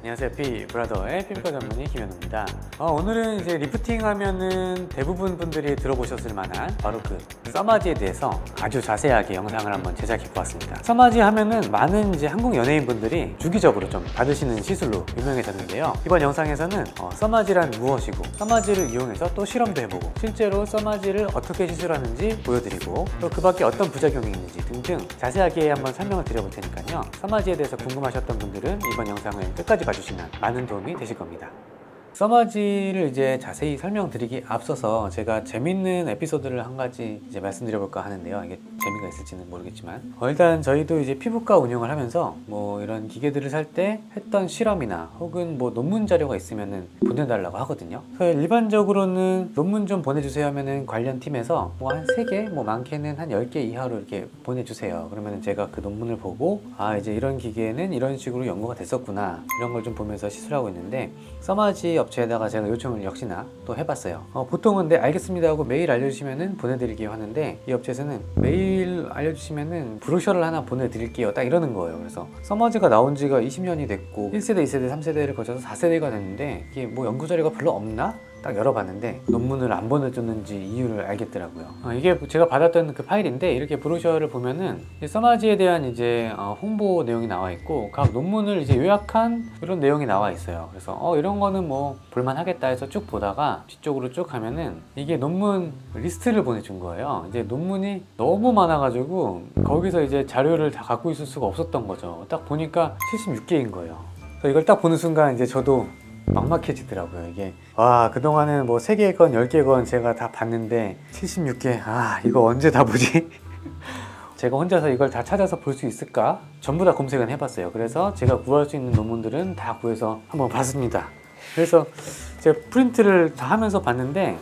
안녕하세요. B브라더의 피부과 전문의 김현우입니다. 오늘은 이제 리프팅 하면은 대부분 분들이 들어보셨을 만한 바로 그 써마지에 대해서 아주 자세하게 영상을 한번 제작해 보았습니다. 써마지 하면은 많은 이제 한국 연예인분들이 주기적으로 좀 받으시는 시술로 유명해졌는데요. 이번 영상에서는 써마지란 무엇이고 써마지를 이용해서 또 실험도 해보고 실제로 써마지를 어떻게 시술하는지 보여드리고 또 그 밖에 어떤 부작용이 있는지 등등 자세하게 한번 설명을 드려볼 테니까요. 써마지에 대해서 궁금하셨던 분들은 이번 영상을 끝까지 봐주시면 많은 도움이 되실 겁니다. 써마지를 이제 자세히 설명드리기 앞서서 제가 재밌는 에피소드를 한 가지 이제 말씀드려볼까 하는데요. 이게 재미가 있을지는 모르겠지만 일단 저희도 이제 피부과 운영을 하면서 뭐 이런 기계들을 살 때 했던 실험이나 혹은 뭐 논문 자료가 있으면은 보내달라고 하거든요. 그래서 일반적으로는 논문 좀 보내주세요 하면은 관련 팀에서 뭐 한 3개, 뭐 많게는 한 10개 이하로 이렇게 보내주세요. 그러면은 제가 그 논문을 보고 이제 이런 기계는 이런 식으로 연구가 됐었구나, 이런 걸 좀 보면서 시술하고 있는데, 써마지 업체에다가 제가 요청을 역시나 또 해봤어요. 보통은 네 알겠습니다 하고 메일 알려주시면은 보내드릴게요 하는데, 이 업체에서는 메일 알려주시면은 브로셔를 하나 보내드릴게요 딱 이러는 거예요. 그래서 써마지가 나온 지가 20년이 됐고 1세대, 2세대, 3세대를 거쳐서 4세대가 됐는데 이게 뭐 연구 자료가 별로 없나? 딱 열어봤는데 논문을 안 보내줬는지 이유를 알겠더라고요. 이게 제가 받았던 그 파일인데, 이렇게 브로셔를 보면은 써마지에 대한 이제 홍보 내용이 나와 있고 각 논문을 이제 요약한 이런 내용이 나와 있어요. 그래서 이런 거는 뭐 볼만하겠다 해서 쭉 보다가 뒤쪽으로 쭉 가면은 이게 논문 리스트를 보내준 거예요. 이제 논문이 너무 많아가지고 거기서 이제 자료를 다 갖고 있을 수가 없었던 거죠. 딱 보니까 76개인 거예요. 그래서 이걸 딱 보는 순간 이제 저도 막막해지더라고요. 이게 그동안은 뭐 3개건 10개건 제가 다 봤는데 76개, 이거 언제 다 보지? 제가 혼자서 이걸 다 찾아서 볼 수 있을까? 전부 다 검색은 해봤어요. 그래서 제가 구할 수 있는 논문들은 다 구해서 한번 봤습니다. 그래서 제가 프린트를 다 하면서 봤는데,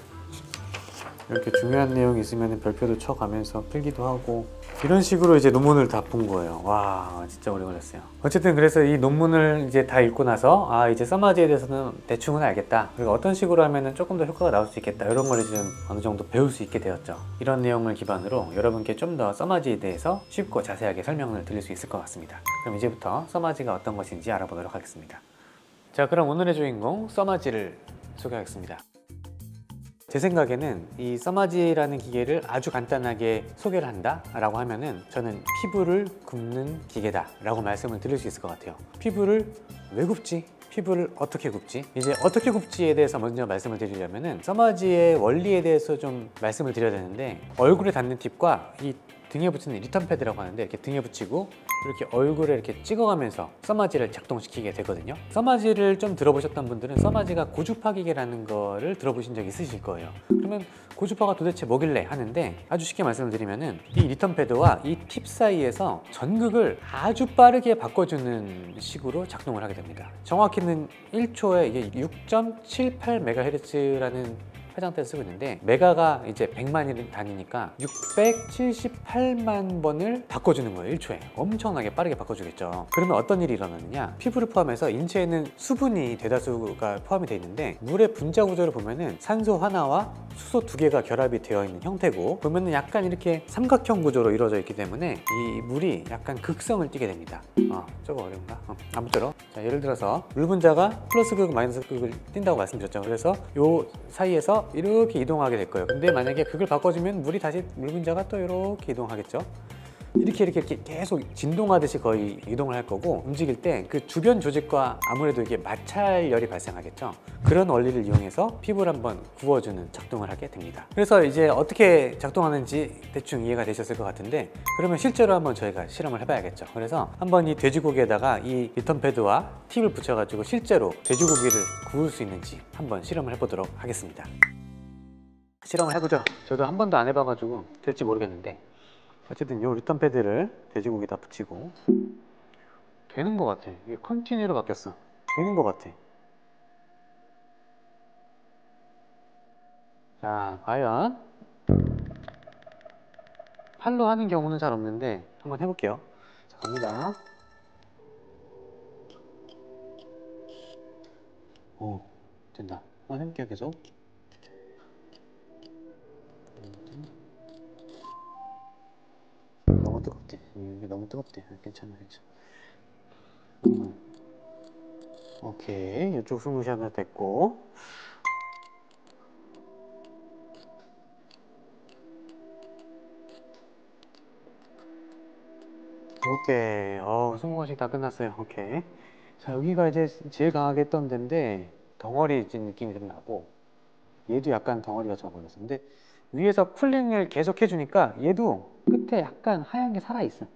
이렇게 중요한 내용이 있으면 별표도 쳐가면서 필기도 하고 이런 식으로 이제 논문을 다 본 거예요. 와, 진짜 오래 걸렸어요. 어쨌든 그래서 이 논문을 이제 다 읽고 나서 이제 써마지에 대해서는 대충은 알겠다, 그리고 어떤 식으로 하면은 조금 더 효과가 나올 수 있겠다, 이런 걸 좀 어느 정도 배울 수 있게 되었죠. 이런 내용을 기반으로 여러분께 좀 더 써마지에 대해서 쉽고 자세하게 설명을 드릴 수 있을 것 같습니다. 그럼 이제부터 써마지가 어떤 것인지 알아보도록 하겠습니다. 자, 그럼 오늘의 주인공 써마지를 소개하겠습니다. 제 생각에는 이 써마지라는 기계를 아주 간단하게 소개를 한다 라고 하면은, 저는 피부를 굽는 기계다 라고 말씀을 드릴 수 있을 것 같아요. 피부를 왜 굽지? 피부를 어떻게 굽지? 이제 어떻게 굽지에 대해서 먼저 말씀을 드리려면은 써마지의 원리에 대해서 좀 말씀을 드려야 되는데, 얼굴에 닿는 팁과 이 등에 붙이는 리턴 패드라고 하는데, 이렇게 등에 붙이고 이렇게 얼굴에 이렇게 찍어가면서 써마지를 작동시키게 되거든요. 써마지를 좀 들어보셨던 분들은 써마지가 고주파 기계라는 거를 들어보신 적 있으실 거예요. 그러면 고주파가 도대체 뭐길래 하는데, 아주 쉽게 말씀을 드리면은 이 리턴 패드와 이 팁 사이에서 전극을 아주 빠르게 바꿔주는 식으로 작동을 하게 됩니다. 정확히는 1초에 이게 6.78MHz라는 화장대를 쓰고 있는데, 메가가 이제 100만이 단위니까 678만 번을 바꿔주는 거예요. 1초에 엄청나게 빠르게 바꿔주겠죠. 그러면 어떤 일이 일어나느냐, 피부를 포함해서 인체에는 수분이 대다수가 포함이 되어 있는데, 물의 분자 구조를 보면은 산소 하나와 수소 2개가 결합이 되어 있는 형태고, 보면은 약간 이렇게 삼각형 구조로 이루어져 있기 때문에 이 물이 약간 극성을 띠게 됩니다. 저거 어려운가? 아무쪼록, 자, 예를 들어서 물 분자가 플러스 극, 마이너스 극을 띈다고 말씀드렸죠. 그래서 요 사이에서 이렇게 이동하게 될 거예요. 근데 만약에 극을 바꿔주면 물이 다시, 물 분자가 또 이렇게 이동하겠죠. 이렇게 계속 진동하듯이 거의 이동을 할 거고, 움직일 때 그 주변 조직과 아무래도 이게 마찰열이 발생하겠죠. 그런 원리를 이용해서 피부를 한번 구워주는 작동을 하게 됩니다. 그래서 이제 어떻게 작동하는지 대충 이해가 되셨을 것 같은데, 그러면 실제로 한번 저희가 실험을 해봐야겠죠. 그래서 한번 이 돼지고기에다가 이 리턴 패드와 팁을 붙여가지고 실제로 돼지고기를 구울 수 있는지 한번 실험을 해보도록 하겠습니다. 실험을 해보죠. 저도 한 번도 안 해봐가지고 될지 모르겠는데, 어쨌든 요 리턴 패드를 돼지고기에다 붙이고 되는 것 같아. 이게 컨티뉴로 바뀌었어. 되는 것 같아. 자, 과연 팔로 하는 경우는 잘 없는데 한번 해볼게요. 자, 갑니다. 오, 된다. 한번 해볼게요. 계속. 너무 뜨겁대. 이게 너무 뜨겁대. 괜찮아, 괜찮아. 오케이, 이쪽 스무시 하나 됐고. 오케이, 스무시 다 끝났어요. 오케이. 자, 여기가 이제 제일 강하게 했던 데인데 덩어리 진 느낌이 좀 나고, 얘도 약간 덩어리가 좀 걸렸어. 근데 위에서 쿨링을 계속 해주니까 얘도 끝에 약간 하얀 게 살아있어.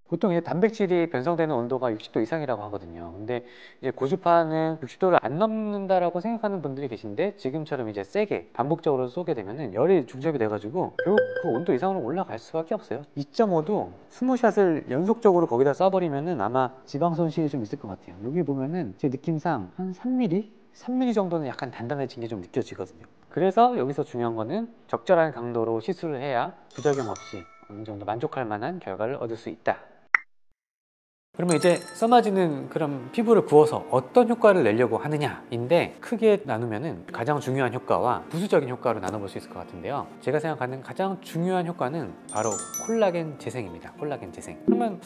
보통 이제 단백질이 변성되는 온도가 60도 이상이라고 하거든요. 근데 이제 고주파는 60도를 안 넘는다라고 생각하는 분들이 계신데, 지금처럼 이제 세게 반복적으로 쏘게 되면은 열이 중첩이 돼가지고 결국 그 온도 이상으로 올라갈 수밖에 없어요. 2.5도 스무샷을 연속적으로 거기다 쏴버리면은 아마 지방 손실이 좀 있을 것 같아요. 여기 보면은 제 느낌상 한 3mm? 3mm 정도는 약간 단단해진 게 좀 느껴지거든요. 그래서 여기서 중요한 거는 적절한 강도로 시술을 해야 부작용 없이 어느 정도 만족할 만한 결과를 얻을 수 있다. 그러면 이제 써마지는 그럼 피부를 구워서 어떤 효과를 내려고 하느냐인데, 크게 나누면은 가장 중요한 효과와 부수적인 효과로 나눠볼 수 있을 것 같은데요. 제가 생각하는 가장 중요한 효과는 바로 콜라겐 재생입니다. 콜라겐 재생. 그러면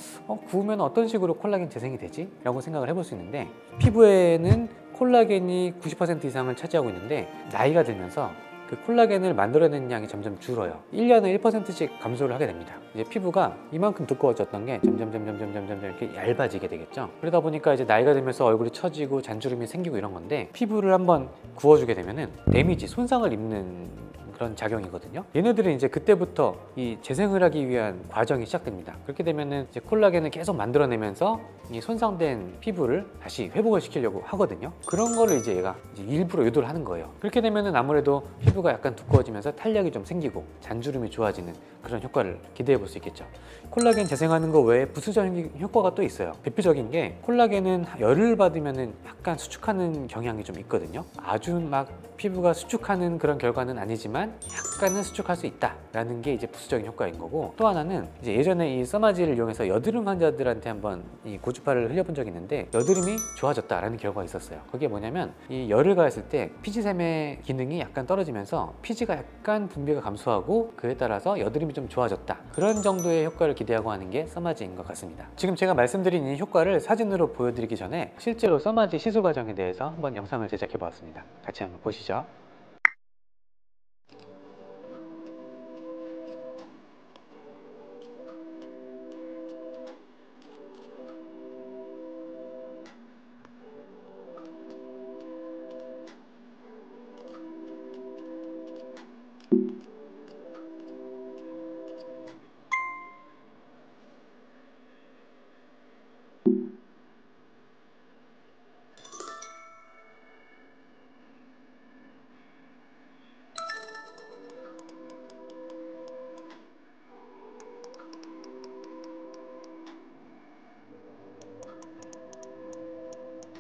구우면 어떤 식으로 콜라겐 재생이 되지? 라고 생각을 해볼 수 있는데, 피부에는 콜라겐이 90% 이상을 차지하고 있는데 나이가 들면서 그 콜라겐을 만들어내는 양이 점점 줄어요. 1년에 1%씩 감소를 하게 됩니다. 이제 피부가 이만큼 두꺼워졌던 게 점점 이렇게 얇아지게 되겠죠. 그러다 보니까 이제 나이가 들면서 얼굴이 처지고 잔주름이 생기고 이런 건데, 피부를 한번 구워주게 되면은 데미지, 손상을 입는 그런 작용이거든요. 얘네들은 이제 그때부터 이 재생을 하기 위한 과정이 시작됩니다. 그렇게 되면은 이제 콜라겐을 계속 만들어내면서 이 손상된 피부를 다시 회복을 시키려고 하거든요. 그런 거를 이제 얘가 이제 일부러 유도를 하는 거예요. 그렇게 되면은 아무래도 피부가 약간 두꺼워지면서 탄력이 좀 생기고 잔주름이 좋아지는 그런 효과를 기대해 볼 수 있겠죠. 콜라겐 재생하는 거 외에 부수적인 효과가 또 있어요. 대표적인 게, 콜라겐은 열을 받으면은 약간 수축하는 경향이 좀 있거든요. 아주 막 피부가 수축하는 그런 결과는 아니지만 약간은 수축할 수 있다라는 게 이제 부수적인 효과인 거고, 또 하나는 이제 예전에 이 써마지를 이용해서 여드름 환자들한테 한번 이 고주파를 흘려본 적이 있는데 여드름이 좋아졌다라는 결과가 있었어요. 그게 뭐냐면, 이 열을 가했을 때 피지샘의 기능이 약간 떨어지면서 피지가 약간 분비가 감소하고 그에 따라서 여드름이 좀 좋아졌다, 그런 정도의 효과를 기대하고 하는 게 써마지인 것 같습니다. 지금 제가 말씀드린 이 효과를 사진으로 보여드리기 전에 실제로 써마지 시술 과정에 대해서 한번 영상을 제작해 보았습니다. 같이 한번 보시죠.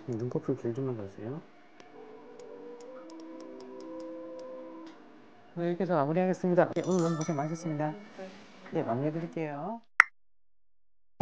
눈꺼풀 길 좀만 봐주세요. 네, 이렇게 해서 마무리하겠습니다. 네, 오늘 너무 고생 많으셨습니다. 네, 마무리해드릴게요.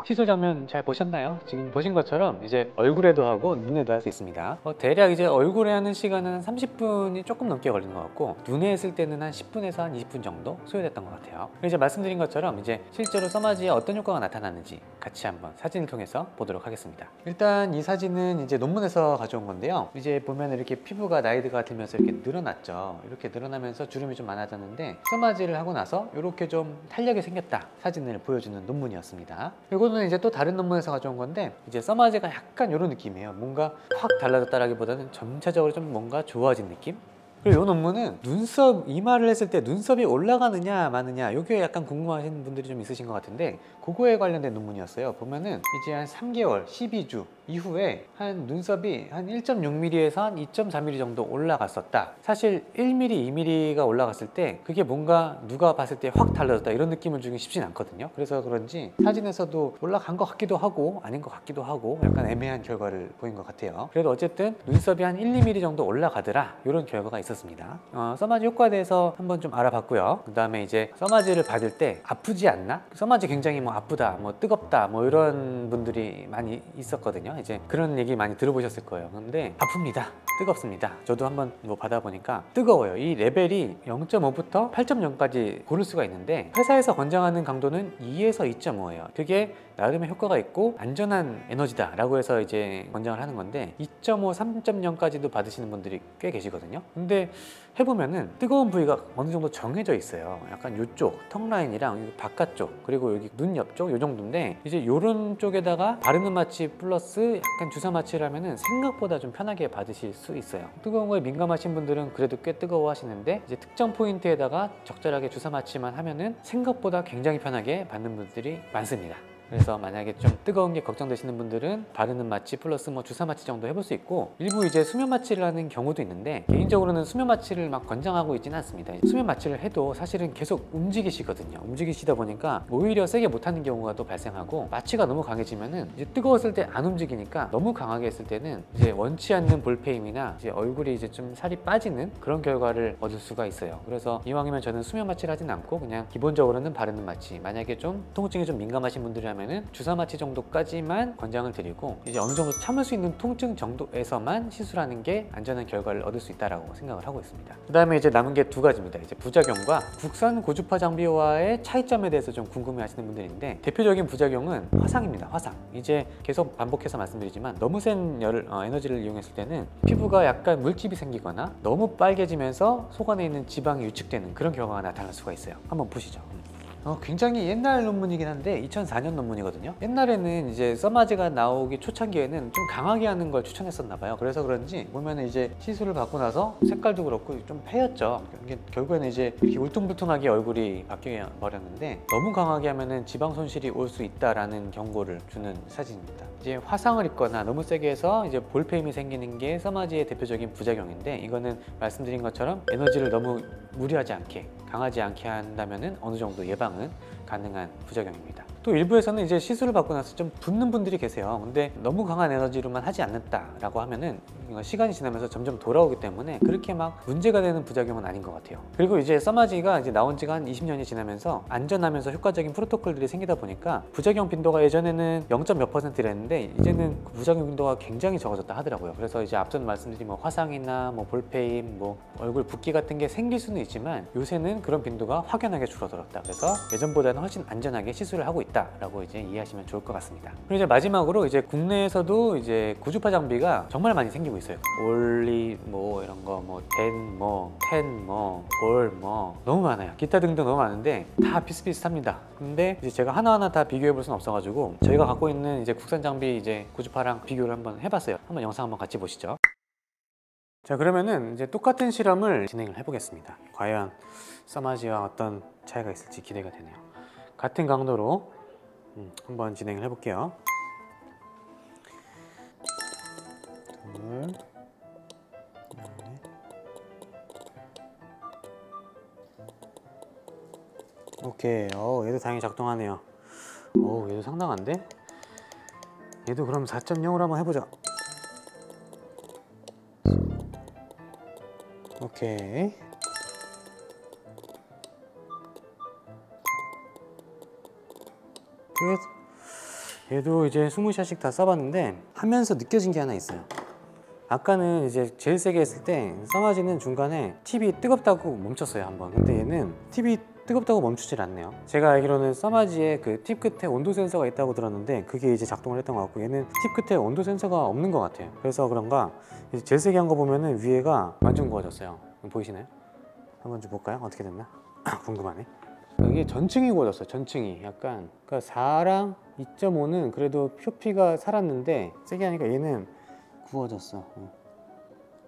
시술 장면 잘 보셨나요? 지금 보신 것처럼 이제 얼굴에도 하고 눈에도 할 수 있습니다. 대략 이제 얼굴에 하는 시간은 한 30분이 조금 넘게 걸리는 것 같고, 눈에 했을 때는 한 10분에서 한 20분 정도 소요됐던 것 같아요. 이제 말씀드린 것처럼 이제 실제로 써마지에 어떤 효과가 나타나는지 같이 한번 사진을 통해서 보도록 하겠습니다. 일단 이 사진은 이제 논문에서 가져온 건데요. 이제 보면 이렇게 피부가 나이가 들면서 이렇게 늘어났죠. 이렇게 늘어나면서 주름이 좀 많아졌는데, 써마지를 하고 나서 이렇게 좀 탄력이 생겼다 사진을 보여주는 논문이었습니다. 이거는 이제 또 다른 논문에서 가져온 건데, 이제 써마지가 약간 이런 느낌이에요. 뭔가 확 달라졌다라기보다는 점차적으로 좀 뭔가 좋아진 느낌? 그리고 이 논문은 눈썹, 이마를 했을 때 눈썹이 올라가느냐 마느냐, 이게 약간 궁금하신 분들이 좀 있으신 것 같은데, 그거에 관련된 논문이었어요. 보면은 이제 한 3개월, 12주 이후에 한 눈썹이 한 1.6mm에서 한 2.4mm 정도 올라갔었다. 사실 1mm, 2mm가 올라갔을 때 그게 뭔가 누가 봤을 때 확 달라졌다 이런 느낌을 주기 쉽진 않거든요. 그래서 그런지 사진에서도 올라간 것 같기도 하고 아닌 것 같기도 하고 약간 애매한 결과를 보인 것 같아요. 그래도 어쨌든 눈썹이 한 1, 2mm 정도 올라가더라, 이런 결과가 있었습니다. 써마지 효과에 대해서 한번 좀 알아봤고요. 그 다음에 이제 써마지를 받을 때 아프지 않나? 써마지 굉장히 뭐 아프다, 뭐 뜨겁다, 뭐 이런 분들이 많이 있었거든요. 이제 그런 얘기 많이 들어보셨을 거예요. 근데 아픕니다. 뜨겁습니다. 저도 한번 뭐 받아보니까 뜨거워요. 이 레벨이 0.5부터 8.0까지 고를 수가 있는데 회사에서 권장하는 강도는 2에서 2.5예요. 그게 나름의 효과가 있고 안전한 에너지다 라고 해서 이제 권장을 하는 건데 2.5, 3.0까지도 받으시는 분들이 꽤 계시거든요. 근데 해보면은 뜨거운 부위가 어느 정도 정해져 있어요. 약간 이쪽 턱 라인이랑 바깥쪽 그리고 여기 눈 옆쪽 요 정도인데 이제 요런 쪽에다가 바르는 마취 플러스 약간 주사 마취를 하면은 생각보다 좀 편하게 받으실 수 있어요. 뜨거운 거에 민감하신 분들은 그래도 꽤 뜨거워 하시는데 이제 특정 포인트에다가 적절하게 주사 마취만 하면은 생각보다 굉장히 편하게 받는 분들이 많습니다. 그래서 만약에 좀 뜨거운 게 걱정되시는 분들은 바르는 마취 플러스 뭐 주사 마취 정도 해볼 수 있고, 일부 이제 수면 마취를 하는 경우도 있는데 개인적으로는 수면 마취를 막 권장하고 있지는 않습니다. 수면 마취를 해도 사실은 계속 움직이시거든요. 움직이시다 보니까 오히려 세게 못하는 경우가 또 발생하고, 마취가 너무 강해지면은 이제 뜨거웠을 때 안 움직이니까 너무 강하게 했을 때는 이제 원치 않는 볼페임이나 이제 얼굴이 이제 좀 살이 빠지는 그런 결과를 얻을 수가 있어요. 그래서 이왕이면 저는 수면 마취를 하진 않고 그냥 기본적으로는 바르는 마취, 만약에 좀 통증이 좀 민감하신 분들이라면 주사 마취 정도까지만 권장을 드리고, 이제 어느 정도 참을 수 있는 통증 정도에서만 시술하는 게 안전한 결과를 얻을 수 있다라고 생각을 하고 있습니다. 그 다음에 이제 남은 게 두 가지입니다. 이제 부작용과 국산 고주파 장비와의 차이점에 대해서 좀 궁금해 하시는 분들인데, 대표적인 부작용은 화상입니다. 화상. 이제 계속 반복해서 말씀드리지만 너무 센 에너지를 이용했을 때는 피부가 약간 물집이 생기거나 너무 빨개지면서 속 안에 있는 지방이 유축되는 그런 경우가 나타날 수가 있어요. 한번 보시죠. 굉장히 옛날 논문이긴 한데 2004년 논문이거든요. 옛날에는 이제 써마지가 나오기 초창기에는 좀 강하게 하는 걸 추천했었나 봐요. 그래서 그런지 보면은 이제 시술을 받고 나서 색깔도 그렇고 좀 패였죠. 결국에는 이제 이렇게 울퉁불퉁하게 얼굴이 바뀌어 버렸는데, 너무 강하게 하면은 지방 손실이 올 수 있다라는 경고를 주는 사진입니다. 이제 화상을 입거나 너무 세게 해서 이제 볼페임이 생기는 게 써마지의 대표적인 부작용인데, 이거는 말씀드린 것처럼 에너지를 너무 무리하지 않게, 강하지 않게 한다면은 어느 정도 예방은 가능한 부작용입니다. 또 일부에서는 이제 시술을 받고 나서 좀 붓는 분들이 계세요. 근데 너무 강한 에너지로만 하지 않는다라고 하면은 시간이 지나면서 점점 돌아오기 때문에 그렇게 막 문제가 되는 부작용은 아닌 것 같아요. 그리고 이제 써마지가 이제 나온 지가 한 20년이 지나면서 안전하면서 효과적인 프로토콜들이 생기다 보니까 부작용 빈도가 예전에는 0. 몇 %랬는데 이제는 그 부작용 빈도가 굉장히 적어졌다 하더라고요. 그래서 이제 앞전 말씀드린 뭐 화상이나 뭐 볼페임, 뭐 얼굴 붓기 같은 게 생길 수는 있지만 요새는 그런 빈도가 확연하게 줄어들었다. 그래서 예전보다는 훨씬 안전하게 시술을 하고 있다라고 이제 이해하시면 좋을 것 같습니다. 그리고 이제 마지막으로 이제 국내에서도 이제 고주파 장비가 정말 많이 생기고 있어요. 올리 뭐 이런 거 뭐 덴 뭐 텐 뭐 볼 뭐 너무 많아요. 기타 등등 너무 많은데 다 비슷비슷합니다. 근데 이제 제가 하나하나 다 비교해 볼 수는 없어가지고 저희가 갖고 있는 이제 국산 장비 이제 고주파랑 비교를 한번 해봤어요. 한번 영상 한번 같이 보시죠. 자, 그러면은 이제 똑같은 실험을 진행을 해보겠습니다. 과연 써마지와 어떤 차이가 있을지 기대가 되네요. 같은 강도로 한번 진행을 해볼게요. 둘, 넷. 오케이. 얘도 다행히 작동하네요. 얘도 상당한데? 얘도 그럼 4.0으로 한번 해보자. 오케이. 얘도 이제 20샷씩 다 써봤는데 하면서 느껴진 게 하나 있어요. 아까는 이제 제일 세게 했을 때 써마지는 중간에 팁이 뜨겁다고 멈췄어요, 한번. 근데 얘는 팁이 뜨겁다고 멈추질 않네요. 제가 알기로는 써마지에 그 팁 끝에 온도 센서가 있다고 들었는데 그게 이제 작동을 했던 것 같고, 얘는 팁 끝에 온도 센서가 없는 것 같아요. 그래서 그런가 이제 제일 세게 한 거 보면은 위에가 완전 구워졌어요. 보이시나요? 한번 좀 볼까요? 어떻게 됐나? 궁금하네. 이게 전층이 구워졌어요. 전층이 약간, 그러니까 4랑 2.5는 그래도 표피가 살았는데 세게 하니까 얘는 구워졌어.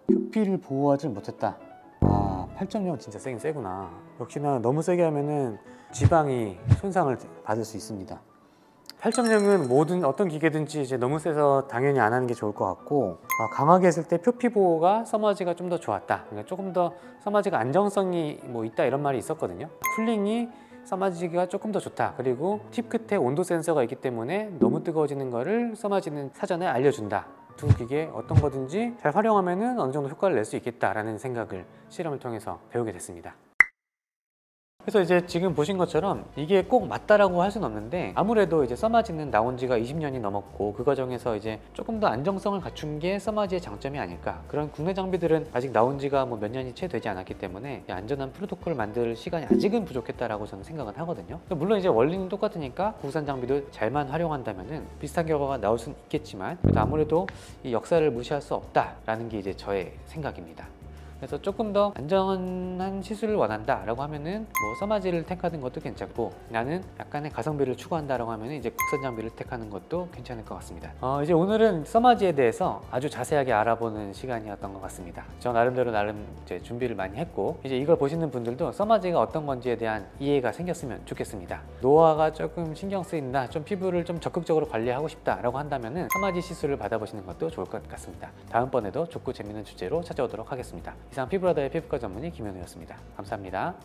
표피를 보호하지 못했다. 8.0 진짜 세긴 세구나. 역시나 너무 세게 하면은 지방이 손상을 받을 수 있습니다. 8.0은 모든 어떤 기계든지 이제 너무 세서 당연히 안 하는 게 좋을 것 같고, 강하게 했을 때 표피 보호가 써마지가 좀 더 좋았다. 그러니까 조금 더 써마지가 안정성이 뭐 있다 이런 말이 있었거든요. 쿨링이 써마지가 조금 더 좋다. 그리고 팁 끝에 온도 센서가 있기 때문에 너무 뜨거워지는 거를 써마지는 사전에 알려준다. 두 기계 어떤 거든지 잘 활용하면은 어느 정도 효과를 낼 수 있겠다라는 생각을 실험을 통해서 배우게 됐습니다. 그래서 이제 지금 보신 것처럼 이게 꼭 맞다라고 할 수는 없는데, 아무래도 이제 써마지는 나온 지가 20년이 넘었고 그 과정에서 이제 조금 더 안정성을 갖춘 게 써마지의 장점이 아닐까. 그런 국내 장비들은 아직 나온 지가 뭐 몇 년이 채 되지 않았기 때문에 안전한 프로토콜을 만들 시간이 아직은 부족했다라고 저는 생각은 하거든요. 물론 이제 원리는 똑같으니까 국산 장비도 잘만 활용한다면은 비슷한 결과가 나올 수는 있겠지만, 그래도 아무래도 이 역사를 무시할 수 없다라는 게 이제 저의 생각입니다. 그래서 조금 더 안전한 시술을 원한다 라고 하면은 뭐 써마지를 택하는 것도 괜찮고, 나는 약간의 가성비를 추구한다 라고 하면은 이제 국산 장비를 택하는 것도 괜찮을 것 같습니다. 이제 오늘은 써마지에 대해서 아주 자세하게 알아보는 시간이었던 것 같습니다. 저 나름대로 이제 준비를 많이 했고, 이제 이걸 보시는 분들도 써마지가 어떤 건지에 대한 이해가 생겼으면 좋겠습니다. 노화가 조금 신경 쓰인다, 좀 피부를 좀 적극적으로 관리하고 싶다 라고 한다면은 써마지 시술을 받아보시는 것도 좋을 것 같습니다. 다음번에도 좋고 재밌는 주제로 찾아오도록 하겠습니다. 이상 피부라더의 피부과 전문의 김현우였습니다. 감사합니다.